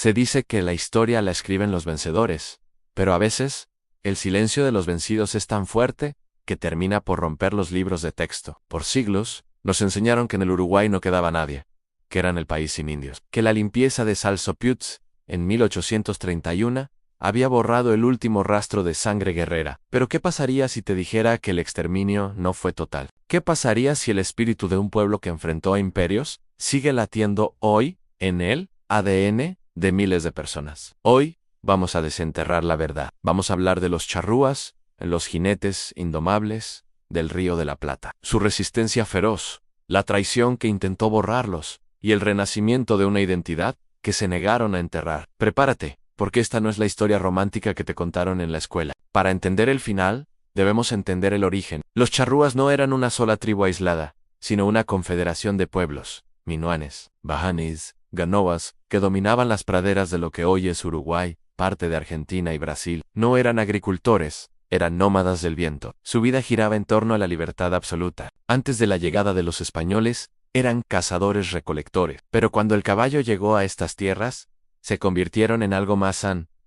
Se dice que la historia la escriben los vencedores, pero a veces, el silencio de los vencidos es tan fuerte que termina por romper los libros de texto. Por siglos, nos enseñaron que en el Uruguay no quedaba nadie, que eran el país sin indios, que la limpieza de Salsopieutz, en 1831, había borrado el último rastro de sangre guerrera. Pero ¿qué pasaría si te dijera que el exterminio no fue total? ¿Qué pasaría si el espíritu de un pueblo que enfrentó a imperios sigue latiendo hoy en el ADN de miles de personas? Hoy vamos a desenterrar la verdad. Vamos a hablar de los charrúas, los jinetes indomables del Río de la Plata, su resistencia feroz, la traición que intentó borrarlos y el renacimiento de una identidad que se negaron a enterrar. Prepárate, porque esta no es la historia romántica que te contaron en la escuela. Para entender el final, debemos entender el origen. Los charrúas no eran una sola tribu aislada, sino una confederación de pueblos, minuanes, bajanis, ganovas, que dominaban las praderas de lo que hoy es Uruguay, parte de Argentina y Brasil. No eran agricultores, eran nómadas del viento. Su vida giraba en torno a la libertad absoluta. Antes de la llegada de los españoles, eran cazadores-recolectores. Pero cuando el caballo llegó a estas tierras, se convirtieron en algo más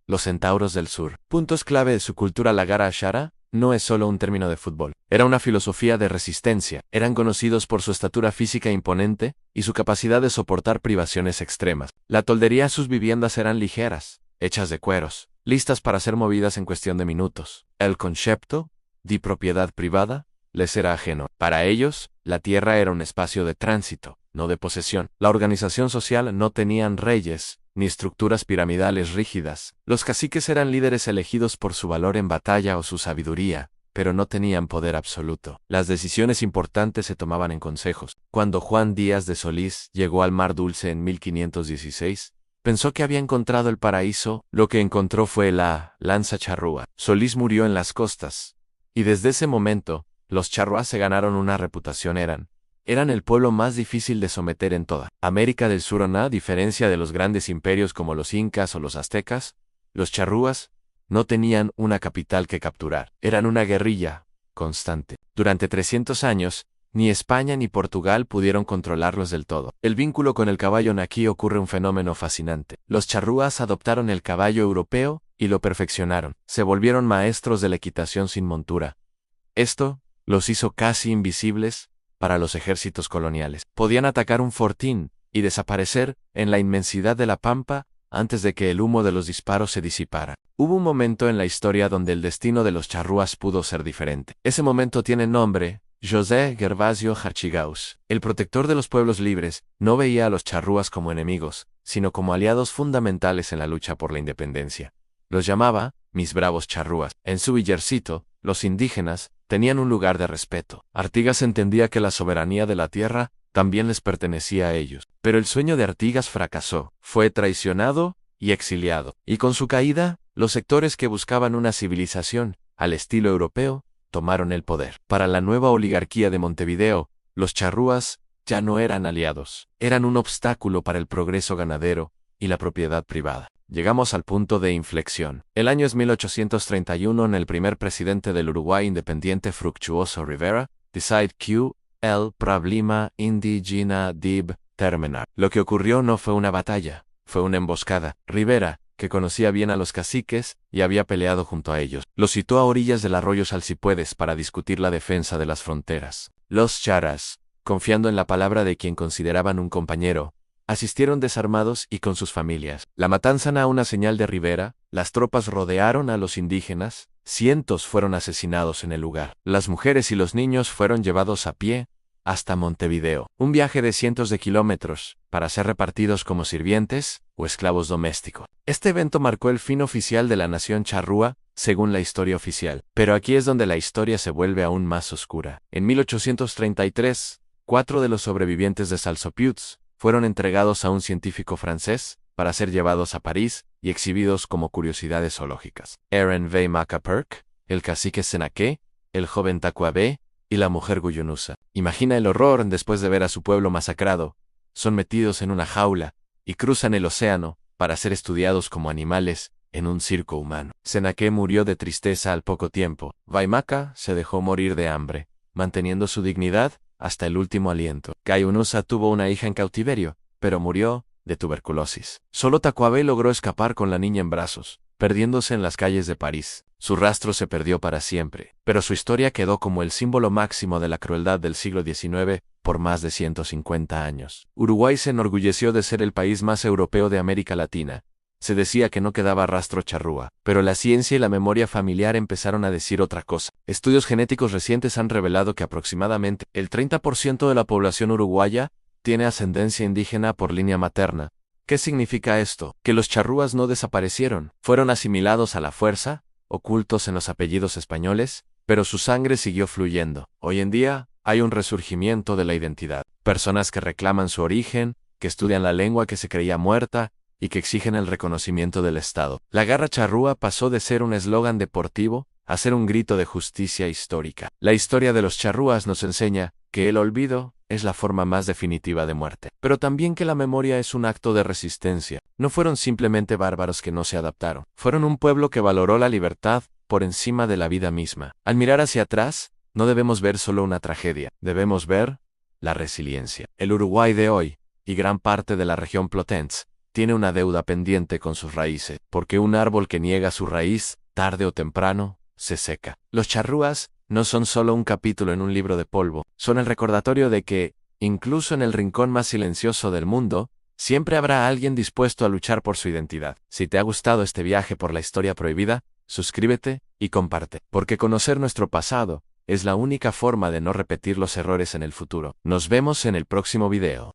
los centauros del sur. Puntos clave de su cultura. La Gara Ashara no es solo un término de fútbol. Era una filosofía de resistencia. Eran conocidos por su estatura física imponente y su capacidad de soportar privaciones extremas. La toldería. Sus viviendas eran ligeras, hechas de cueros, listas para ser movidas en cuestión de minutos. El concepto de propiedad privada les era ajeno. Para ellos, la tierra era un espacio de tránsito, no de posesión. La organización social no tenían reyes, ni estructuras piramidales rígidas. Los caciques eran líderes elegidos por su valor en batalla o su sabiduría, pero no tenían poder absoluto. Las decisiones importantes se tomaban en consejos. Cuando Juan Díaz de Solís llegó al Mar Dulce en 1516, pensó que había encontrado el paraíso. Lo que encontró fue la lanza charrúa. Solís murió en las costas, y desde ese momento, los charrúas se ganaron una reputación. Eran el pueblo más difícil de someter en toda América del Sur. A diferencia de los grandes imperios como los incas o los aztecas, los charrúas no tenían una capital que capturar. Eran una guerrilla constante. Durante 300 años, ni España ni Portugal pudieron controlarlos del todo. El vínculo con el caballo. Aquí ocurre un fenómeno fascinante. Los charrúas adoptaron el caballo europeo y lo perfeccionaron. Se volvieron maestros de la equitación sin montura. Esto los hizo casi invisibles para los ejércitos coloniales. Podían atacar un fortín y desaparecer en la inmensidad de la pampa antes de que el humo de los disparos se disipara. Hubo un momento en la historia donde el destino de los charrúas pudo ser diferente. Ese momento tiene nombre: José Gervasio Artigaus. El protector de los pueblos libres no veía a los charrúas como enemigos, sino como aliados fundamentales en la lucha por la independencia. Los llamaba mis bravos charrúas. En su villarcito, los indígenas tenían un lugar de respeto. Artigas entendía que la soberanía de la tierra también les pertenecía a ellos. Pero el sueño de Artigas fracasó. Fue traicionado y exiliado. Y con su caída, los sectores que buscaban una civilización al estilo europeo tomaron el poder. Para la nueva oligarquía de Montevideo, los charrúas ya no eran aliados. Eran un obstáculo para el progreso ganadero y la propiedad privada. Llegamos al punto de inflexión. El año es 1831. En el primer presidente del Uruguay independiente, Fructuoso Rivera, decide que el problema indígena debe terminar. Lo que ocurrió no fue una batalla, fue una emboscada. Rivera, que conocía bien a los caciques y había peleado junto a ellos, los citó a orillas del arroyo Salsipuedes para discutir la defensa de las fronteras. Los charas, confiando en la palabra de quien consideraban un compañero, asistieron desarmados y con sus familias. La matanza era una señal de Rivera. Las tropas rodearon a los indígenas. Cientos fueron asesinados en el lugar. Las mujeres y los niños fueron llevados a pie hasta Montevideo. Un viaje de cientos de kilómetros para ser repartidos como sirvientes o esclavos domésticos. Este evento marcó el fin oficial de la nación charrúa, según la historia oficial. Pero aquí es donde la historia se vuelve aún más oscura. En 1833, 4 de los sobrevivientes de Salsopieutz fueron entregados a un científico francés para ser llevados a París y exhibidos como curiosidades zoológicas. Aaron Vaimaca Perk, el cacique Senaque, el joven Tacuabé y la mujer Guyunusa. Imagina el horror después de ver a su pueblo masacrado. Son metidos en una jaula y cruzan el océano para ser estudiados como animales en un circo humano. Senaque murió de tristeza al poco tiempo. Vaimaca se dejó morir de hambre, manteniendo su dignidad hasta el último aliento. Guyunusa tuvo una hija en cautiverio, pero murió de tuberculosis. Solo Tacubé logró escapar con la niña en brazos, perdiéndose en las calles de París. Su rastro se perdió para siempre, pero su historia quedó como el símbolo máximo de la crueldad del siglo XIX por más de 150 años. Uruguay se enorgulleció de ser el país más europeo de América Latina. Se decía que no quedaba rastro charrúa, pero la ciencia y la memoria familiar empezaron a decir otra cosa. Estudios genéticos recientes han revelado que aproximadamente el 30% de la población uruguaya tiene ascendencia indígena por línea materna. ¿Qué significa esto? Que los charrúas no desaparecieron, fueron asimilados a la fuerza, ocultos en los apellidos españoles, pero su sangre siguió fluyendo. Hoy en día, hay un resurgimiento de la identidad. Personas que reclaman su origen, que estudian la lengua que se creía muerta, y que exigen el reconocimiento del Estado. La garra charrúa pasó de ser un eslogan deportivo a ser un grito de justicia histórica. La historia de los charrúas nos enseña que el olvido es la forma más definitiva de muerte, pero también que la memoria es un acto de resistencia. No fueron simplemente bárbaros que no se adaptaron, fueron un pueblo que valoró la libertad por encima de la vida misma. Al mirar hacia atrás, no debemos ver solo una tragedia, debemos ver la resiliencia. El Uruguay de hoy, y gran parte de la región Platense, tiene una deuda pendiente con sus raíces, porque un árbol que niega su raíz, tarde o temprano, se seca. Los charrúas no son solo un capítulo en un libro de polvo, son el recordatorio de que, incluso en el rincón más silencioso del mundo, siempre habrá alguien dispuesto a luchar por su identidad. Si te ha gustado este viaje por la historia prohibida, suscríbete y comparte, porque conocer nuestro pasado es la única forma de no repetir los errores en el futuro. Nos vemos en el próximo video.